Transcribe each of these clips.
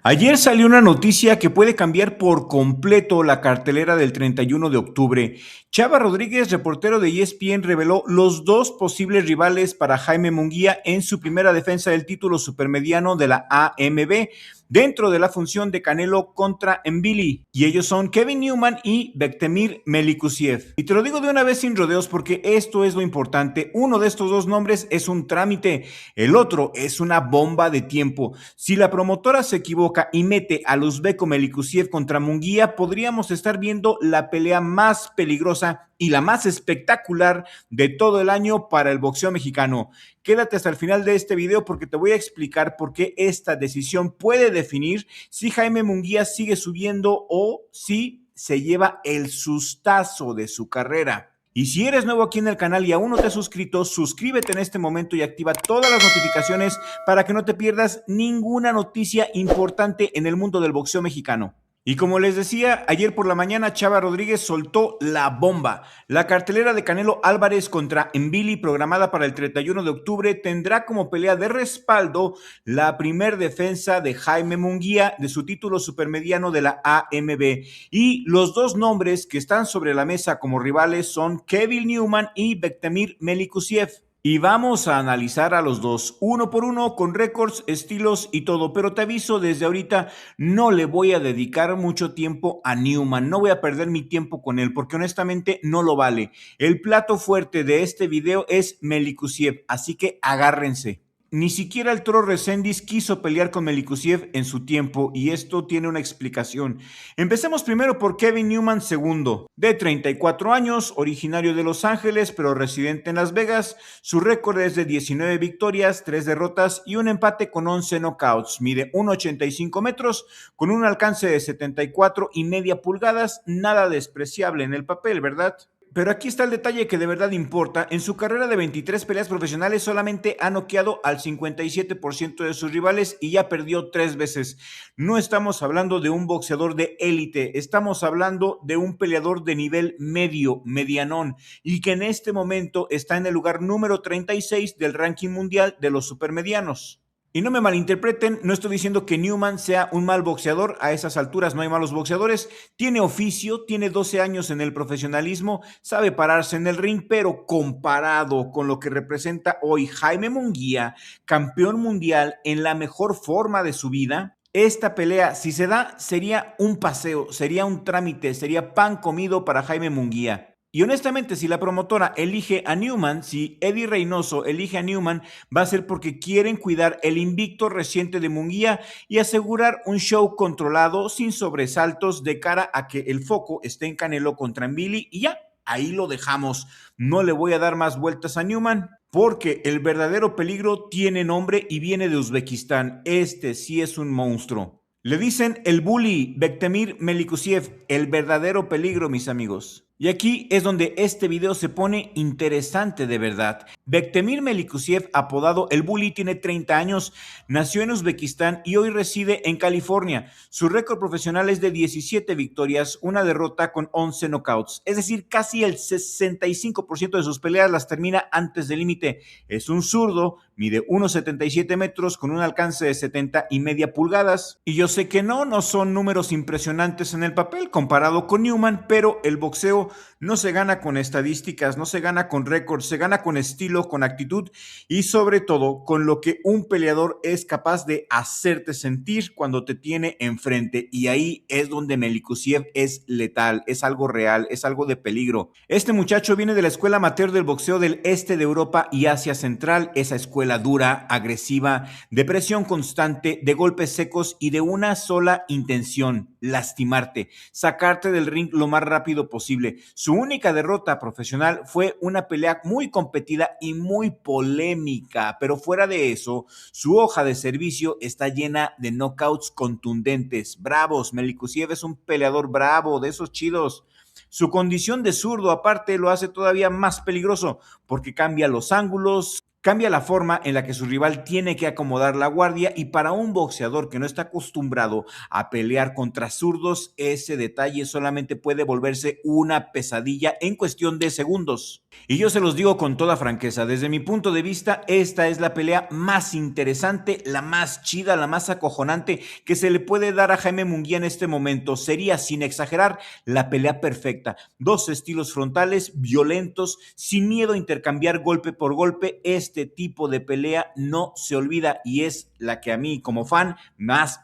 Ayer salió una noticia que puede cambiar por completo la cartelera del 31 de octubre. Chava Rodríguez, reportero de ESPN, reveló los dos posibles rivales para Jaime Munguía en su primera defensa del título supermediano de la AMB, dentro de la función de Canelo contra Mbili. Y ellos son Kevin Newman y Bektemir Melikuziev. Y te lo digo de una vez sin rodeos porque esto es lo importante. Uno de estos dos nombres es un trámite, el otro es una bomba de tiempo. Si la promotora se equivoca y mete al uzbeco Melikuziev contra Munguía, podríamos estar viendo la pelea más peligrosa y la más espectacular de todo el año para el boxeo mexicano. Quédate hasta el final de este video porque te voy a explicar por qué esta decisión puede definir si Jaime Munguía sigue subiendo o si se lleva el sustazo de su carrera. Y si eres nuevo aquí en el canal y aún no te has suscrito, suscríbete en este momento y activa todas las notificaciones para que no te pierdas ninguna noticia importante en el mundo del boxeo mexicano. Y como les decía, ayer por la mañana Chava Rodríguez soltó la bomba. La cartelera de Canelo Álvarez contra Mbili, programada para el 31 de octubre, tendrá como pelea de respaldo la primer defensa de Jaime Munguía de su título supermediano de la AMB. Y los dos nombres que están sobre la mesa como rivales son Kevin Newman y Bektemir Melikuziev. Y vamos a analizar a los dos, uno por uno, con récords, estilos y todo. Pero te aviso desde ahorita, no le voy a dedicar mucho tiempo a Newman. No voy a perder mi tiempo con él, porque honestamente no lo vale. El plato fuerte de este video es Melikuziev, así que agárrense. Ni siquiera el Toro Reséndiz quiso pelear con Melikuziev en su tiempo, y esto tiene una explicación. Empecemos primero por Kevin Newman II, de 34 años, originario de Los Ángeles, pero residente en Las Vegas. Su récord es de 19 victorias, 3 derrotas y un empate con 11 knockouts. Mide 1,85 metros, con un alcance de 74,5 pulgadas, nada despreciable en el papel, ¿verdad? Pero aquí está el detalle que de verdad importa. En su carrera de 23 peleas profesionales solamente ha noqueado al 57% de sus rivales y ya perdió 3 veces. No estamos hablando de un boxeador de élite, estamos hablando de un peleador de nivel medio, medianón, y que en este momento está en el lugar número 36 del ranking mundial de los supermedianos. Y no me malinterpreten, no estoy diciendo que Newman sea un mal boxeador, a esas alturas no hay malos boxeadores, tiene oficio, tiene 12 años en el profesionalismo, sabe pararse en el ring, pero comparado con lo que representa hoy Jaime Munguía, campeón mundial en la mejor forma de su vida, esta pelea, si se da, sería un paseo, sería un trámite, sería pan comido para Jaime Munguía. Y honestamente, si la promotora elige a Newman, si Eddie Reynoso elige a Newman, va a ser porque quieren cuidar el invicto reciente de Munguía y asegurar un show controlado, sin sobresaltos, de cara a que el foco esté en Canelo contra Mbili y ya, ahí lo dejamos. No le voy a dar más vueltas a Newman porque el verdadero peligro tiene nombre y viene de Uzbekistán. Este sí es un monstruo. Le dicen el bully, Bektemir Melikuziev, el verdadero peligro, mis amigos. Y aquí es donde este video se pone interesante de verdad. Bektemir Melikuziev, apodado El Bully, tiene 30 años, nació en Uzbekistán y hoy reside en California. Su récord profesional es de 17 victorias, una derrota con 11 knockouts. Es decir, casi el 65% de sus peleas las termina antes del límite. Es un zurdo, mide 1,77 metros con un alcance de 70,5 pulgadas. Y yo sé que no son números impresionantes en el papel comparado con Newman, pero el boxeo no se gana con estadísticas, no se gana con récords, se gana con estilo, con actitud y sobre todo con lo que un peleador es capaz de hacerte sentir cuando te tiene enfrente. Y ahí es donde Melikuziev es letal, es algo real, es algo de peligro. Este muchacho viene de la escuela amateur del boxeo del este de Europa y Asia Central, esa escuela dura, agresiva, de presión constante, de golpes secos y de una sola intención: lastimarte, sacarte del ring lo más rápido posible. Su única derrota profesional fue una pelea muy competida y muy polémica, pero fuera de eso, su hoja de servicio está llena de knockouts contundentes, bravos. Melikuziev es un peleador bravo, de esos chidos. Su condición de zurdo aparte lo hace todavía más peligroso porque cambia los ángulos, Cambia la forma en la que su rival tiene que acomodar la guardia y para un boxeador que no está acostumbrado a pelear contra zurdos, ese detalle solamente puede volverse una pesadilla en cuestión de segundos. Y yo se los digo con toda franqueza, desde mi punto de vista, esta es la pelea más interesante, la más chida, la más acojonante que se le puede dar a Jaime Munguía en este momento. Sería, sin exagerar, la pelea perfecta. Dos estilos frontales, violentos, sin miedo a intercambiar golpe por golpe. Este tipo de pelea no se olvida y es la que a mí como fan más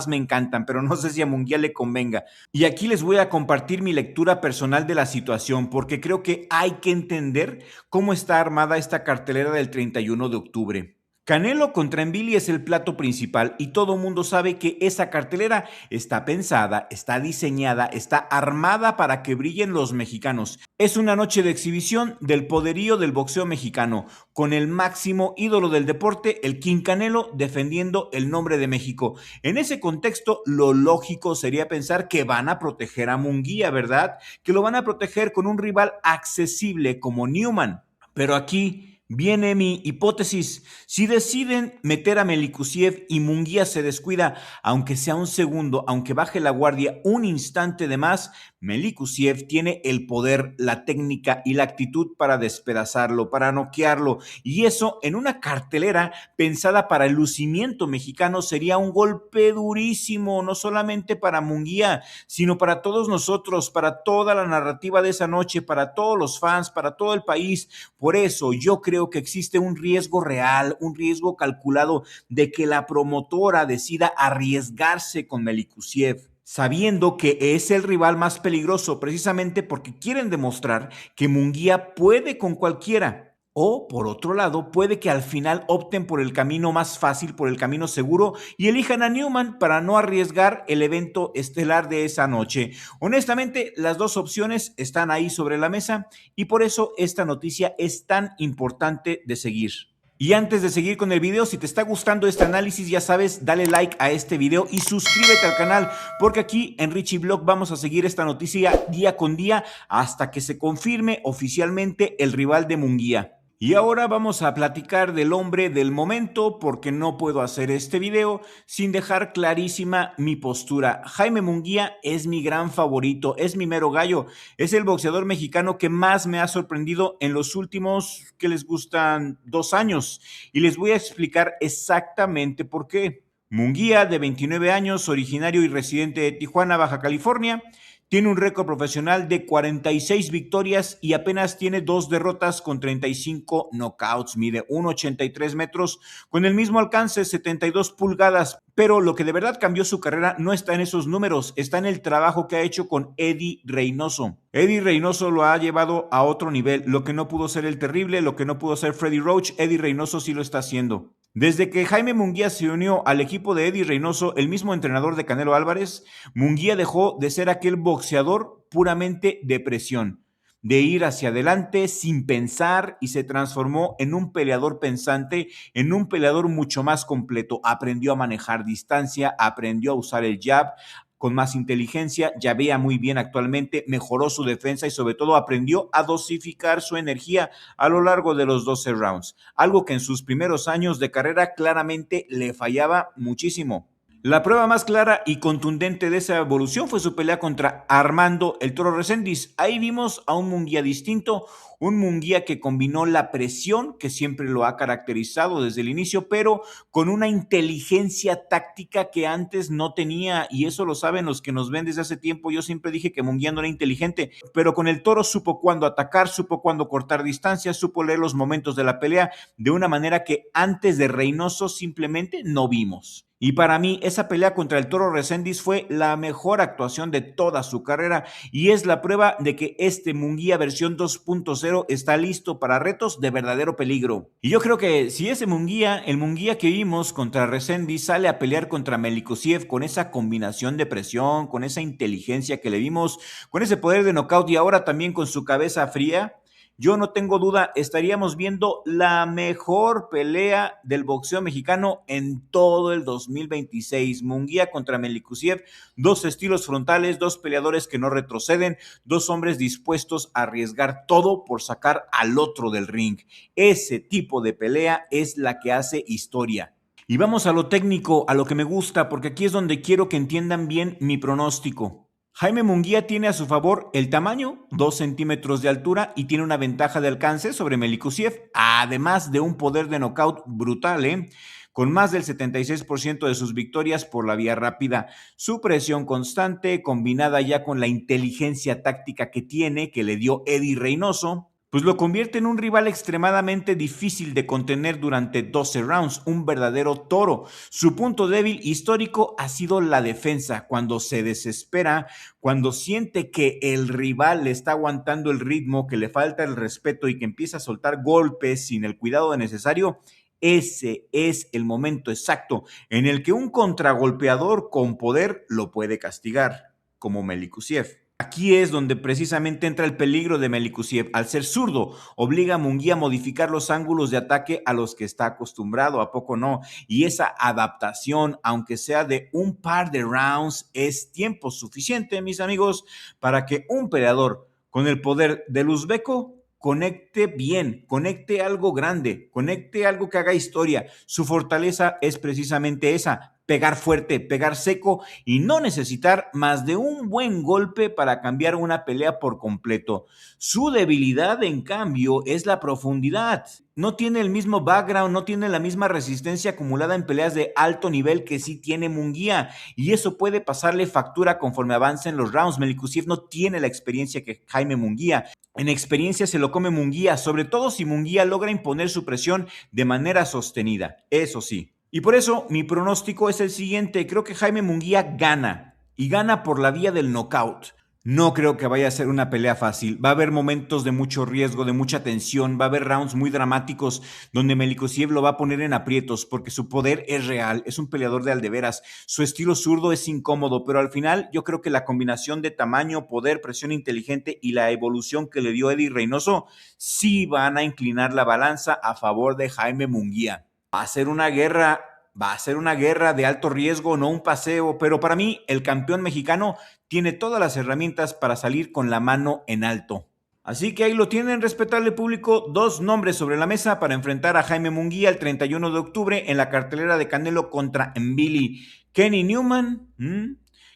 me encantan, pero no sé si a Munguía le convenga. Y aquí les voy a compartir mi lectura personal de la situación, porque creo que hay que entender cómo está armada esta cartelera del 31 de octubre. Canelo contra Nvili es el plato principal y todo mundo sabe que esa cartelera está pensada, está diseñada, está armada para que brillen los mexicanos. Es una noche de exhibición del poderío del boxeo mexicano, con el máximo ídolo del deporte, el King Canelo, defendiendo el nombre de México. En ese contexto, lo lógico sería pensar que van a proteger a Munguía, ¿verdad? Que lo van a proteger con un rival accesible como Newman. Pero aquí viene mi hipótesis. Si deciden meter a Melikuziev y Munguía se descuida, aunque sea un segundo, aunque baje la guardia un instante de más, Melikuziev tiene el poder, la técnica y la actitud para despedazarlo, para noquearlo. Y eso en una cartelera pensada para el lucimiento mexicano sería un golpe durísimo, no solamente para Munguía, sino para todos nosotros, para toda la narrativa de esa noche, para todos los fans, para todo el país. Por eso yo creo que existe un riesgo real, un riesgo calculado de que la promotora decida arriesgarse con Melikuziev, sabiendo que es el rival más peligroso, precisamente porque quieren demostrar que Munguía puede con cualquiera. O, por otro lado, puede que al final opten por el camino más fácil, por el camino seguro y elijan a Newman para no arriesgar el evento estelar de esa noche. Honestamente, las dos opciones están ahí sobre la mesa y por eso esta noticia es tan importante de seguir. Y antes de seguir con el video, si te está gustando este análisis, ya sabes, dale like a este video y suscríbete al canal, porque aquí en Richie Blog vamos a seguir esta noticia día con día hasta que se confirme oficialmente el rival de Munguía. Y ahora vamos a platicar del hombre del momento, porque no puedo hacer este video sin dejar clarísima mi postura. Jaime Munguía es mi gran favorito, es mi mero gallo, es el boxeador mexicano que más me ha sorprendido en los últimos, que les gustan, 2 años. Y les voy a explicar exactamente por qué. Munguía, de 29 años, originario y residente de Tijuana, Baja California, tiene un récord profesional de 46 victorias y apenas tiene 2 derrotas con 35 knockouts. Mide 1,83 metros con el mismo alcance, 72 pulgadas. Pero lo que de verdad cambió su carrera no está en esos números, está en el trabajo que ha hecho con Eddie Reynoso. Eddie Reynoso lo ha llevado a otro nivel. Lo que no pudo ser el Terrible, lo que no pudo ser Freddie Roach, Eddie Reynoso sí lo está haciendo. Desde que Jaime Munguía se unió al equipo de Eddie Reynoso, el mismo entrenador de Canelo Álvarez, Munguía dejó de ser aquel boxeador puramente de presión, de ir hacia adelante sin pensar, y se transformó en un peleador pensante, en un peleador mucho más completo. Aprendió a manejar distancia, aprendió a usar el jab con más inteligencia, ya vea muy bien actualmente, mejoró su defensa y sobre todo aprendió a dosificar su energía a lo largo de los 12 rounds, algo que en sus primeros años de carrera claramente le fallaba muchísimo. La prueba más clara y contundente de esa evolución fue su pelea contra Armando El Toro Reséndiz. Ahí vimos a un Munguía distinto, un Munguía que combinó la presión, que siempre lo ha caracterizado desde el inicio, pero con una inteligencia táctica que antes no tenía, y eso lo saben los que nos ven desde hace tiempo. Yo siempre dije que Munguía no era inteligente, pero con El Toro supo cuándo atacar, supo cuándo cortar distancias, supo leer los momentos de la pelea de una manera que antes de Reynoso simplemente no vimos. Y para mí esa pelea contra El Toro Reséndiz fue la mejor actuación de toda su carrera y es la prueba de que este Munguía versión 2.0 está listo para retos de verdadero peligro. Y yo creo que si ese Munguía, el Munguía que vimos contra Reséndiz, sale a pelear contra Melikuziev con esa combinación de presión, con esa inteligencia que le vimos, con ese poder de knockout y ahora también con su cabeza fría, yo no tengo duda, estaríamos viendo la mejor pelea del boxeo mexicano en todo el 2026. Munguía contra Melikuziev, dos estilos frontales, dos peleadores que no retroceden, dos hombres dispuestos a arriesgar todo por sacar al otro del ring. Ese tipo de pelea es la que hace historia. Y vamos a lo técnico, a lo que me gusta, porque aquí es donde quiero que entiendan bien mi pronóstico. Jaime Munguía tiene a su favor el tamaño, 2 centímetros de altura, y tiene una ventaja de alcance sobre Melikuziev, además de un poder de knockout brutal, con más del 76% de sus victorias por la vía rápida. Su presión constante, combinada ya con la inteligencia táctica que tiene, que le dio Eddie Reynoso, pues lo convierte en un rival extremadamente difícil de contener durante 12 rounds, un verdadero toro. Su punto débil histórico ha sido la defensa. Cuando se desespera, cuando siente que el rival le está aguantando el ritmo, que le falta el respeto y que empieza a soltar golpes sin el cuidado necesario, ese es el momento exacto en el que un contragolpeador con poder lo puede castigar, como Melikuziev. Aquí es donde precisamente entra el peligro de Melikuziev. Al ser zurdo, obliga a Munguía a modificar los ángulos de ataque a los que está acostumbrado, ¿a poco no? Y esa adaptación, aunque sea de un par de rounds, es tiempo suficiente, mis amigos, para que un peleador con el poder del uzbeco conecte bien, conecte algo grande, conecte algo que haga historia. Su fortaleza es precisamente esa: pegar fuerte, pegar seco y no necesitar más de un buen golpe para cambiar una pelea por completo. Su debilidad, en cambio, es la profundidad. No tiene el mismo background, no tiene la misma resistencia acumulada en peleas de alto nivel que sí tiene Munguía, y eso puede pasarle factura conforme avancen los rounds. Melikuziev no tiene la experiencia que Jaime Munguía. En experiencia se lo come Munguía, sobre todo si Munguía logra imponer su presión de manera sostenida, eso sí. Y por eso mi pronóstico es el siguiente: creo que Jaime Munguía gana, y gana por la vía del knockout. No creo que vaya a ser una pelea fácil. Va a haber momentos de mucho riesgo, de mucha tensión, va a haber rounds muy dramáticos donde Melikuziev lo va a poner en aprietos porque su poder es real, es un peleador de aldeveras, su estilo zurdo es incómodo, pero al final yo creo que la combinación de tamaño, poder, presión inteligente y la evolución que le dio Eddie Reynoso sí van a inclinar la balanza a favor de Jaime Munguía. Va a ser una guerra, va a ser una guerra de alto riesgo, no un paseo, pero para mí el campeón mexicano tiene todas las herramientas para salir con la mano en alto. Así que ahí lo tienen, respetable público, dos nombres sobre la mesa para enfrentar a Jaime Munguía el 31 de octubre en la cartelera de Canelo contra Mbili. Kenny Newman,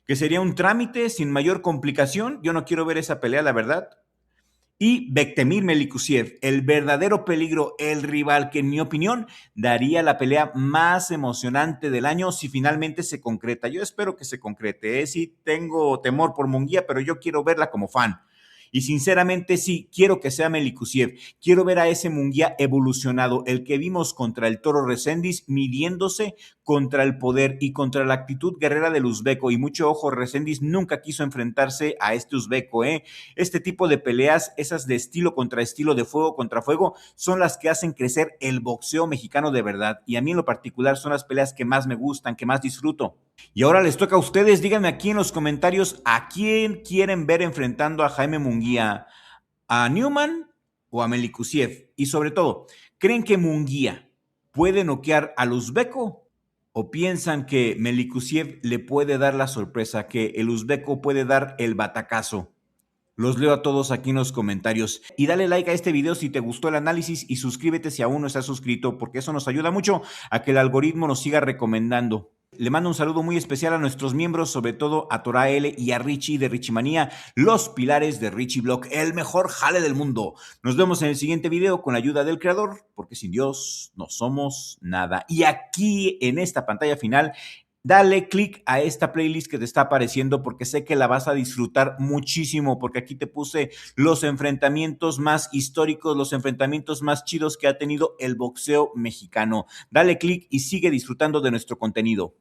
que sería un trámite sin mayor complicación. Yo no quiero ver esa pelea, la verdad. Y Bektemir Melikuziev, el verdadero peligro, el rival que en mi opinión daría la pelea más emocionante del año si finalmente se concreta. Yo espero que se concrete, sí tengo temor por Munguía, pero yo quiero verla como fan. Y sinceramente sí, quiero que sea Melikuziev, quiero ver a ese Munguía evolucionado, el que vimos contra el Toro Reséndiz, midiéndose contra el poder y contra la actitud guerrera del uzbeco. Y mucho ojo, Reséndiz nunca quiso enfrentarse a este uzbeco, Este tipo de peleas, esas de estilo contra estilo, de fuego contra fuego, son las que hacen crecer el boxeo mexicano de verdad. Y a mí en lo particular son las peleas que más me gustan, que más disfruto. Y ahora les toca a ustedes, díganme aquí en los comentarios a quién quieren ver enfrentando a Jaime Munguía, a Newman o a Melikuziev. Y sobre todo, ¿creen que Munguía puede noquear al uzbeco o piensan que Melikuziev le puede dar la sorpresa, que el uzbeco puede dar el batacazo? Los leo a todos aquí en los comentarios. Y dale like a este video si te gustó el análisis y suscríbete si aún no estás suscrito, porque eso nos ayuda mucho a que el algoritmo nos siga recomendando. Le mando un saludo muy especial a nuestros miembros, sobre todo a Tora L y a Richie de Richimanía, los pilares de Richie Blog, el mejor jale del mundo. Nos vemos en el siguiente video con la ayuda del creador, porque sin Dios no somos nada. Y aquí en esta pantalla final, dale click a esta playlist que te está apareciendo, porque sé que la vas a disfrutar muchísimo, porque aquí te puse los enfrentamientos más históricos, los enfrentamientos más chidos que ha tenido el boxeo mexicano. Dale click y sigue disfrutando de nuestro contenido.